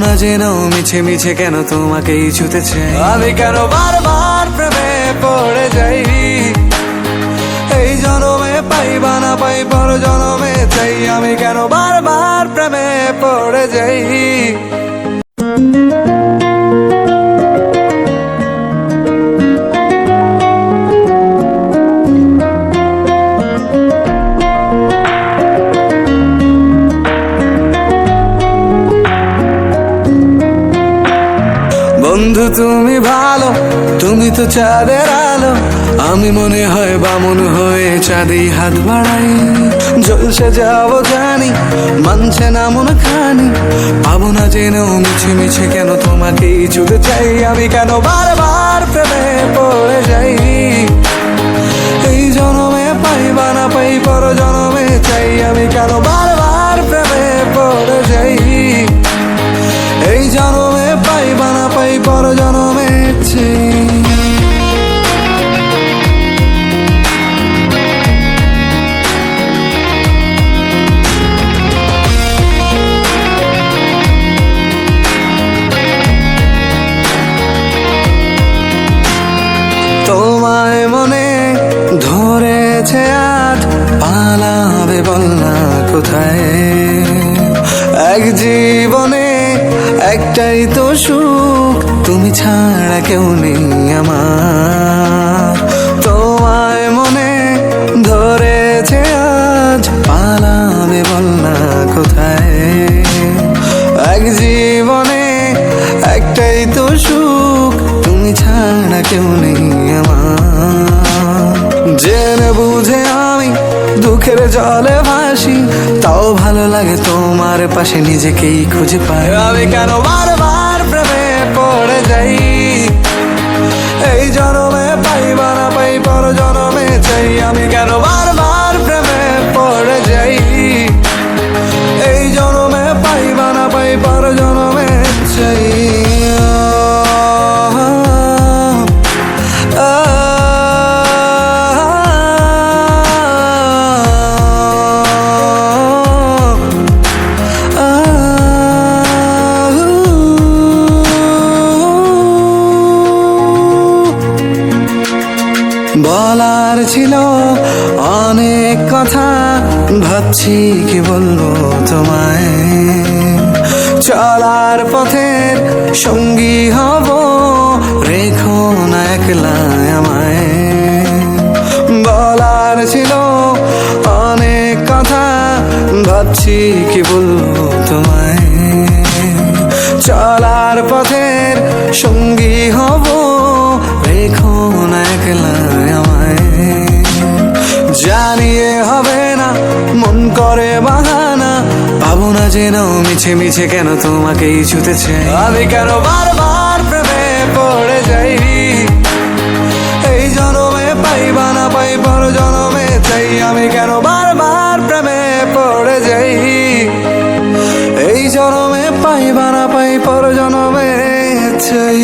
না জেনেও মিছে মিছে কেন তোমাকেই ছুতে চাই। আমি কেন বারবার প্রেমে পড়ে যাই, এই জনমে পাই বা না পাই পর জনমে চাই। আমি কেন বারবার প্রেমে পড়ে যাই। বন্ধু তুমি ভালো, তুমি তো চাঁদের আলো। আমি মনে হয় বামুন হয়ে চাঁদেই হাত বাড়াই। জলসে যাবো জানি, মানছে না মন খানি। পাবো না জেনেও মিছে মিছে কেন তোমাকেই ছুতে চাই। আমি কেন বারবার প্রেমে পড়ে যাই, এই জনমে পাই বা না পাই পর জনমে চাই। আমি কেন বারবার প্রেমে পড়ে যাই, এই জনমে পাই বা না পাই পর জনমে চাই। তোমায় মনে ধরেছে আজ, পালাবে বল না কোথায়। এক জীবনে একটাই তো সুখ, তুমি ছাড়া কেউ নেই আমার। তোমায় মনে ধরেছে আজ, পালাবে বল না কোথায়। এক জীবনে একটাই তো সুখ, তুমি ছাড়া কেউ নেই আমার। জেনে বুঝে আমি দুঃখের জলে ভাসি, তাও ভালো লাগে তোমার পাশে নিজেকেই খুঁজে পাই। আমি কেন বারবার প্রেমে পড়ে যাই, এই জনমে পাই বা না পাই পর জনমে চাই। আমি কেন বারবার প্রেমে পড়ে যাই, এই জনমে পাই বা না পাই পর জনমে চাই। বলার ছিল অনেক কথা, ভাবছি কি বলবো তোমায়। চলার পথের সঙ্গী হব, রেখো না একলা আমায়। বলার ছিল অনেক কথা, ভাবছি কি বলবো তোমায়। চলার পথের সঙ্গী হব, রেখো না একলা আমায়। জানিয়ে হবে না মন করে বাহানা, পাবো না জেনেও মিছে মিছে কেন তোমাকেই ছুতে চাই। আমি কেন বারবার প্রেমে পড়ে যাই, এই জনমে পাই বা না পাই পর জনমে চাই। আমি কেন বারবার প্রেমে পড়ে যাই, এই জনমে পাই বা না পাই পর জনমে চাই।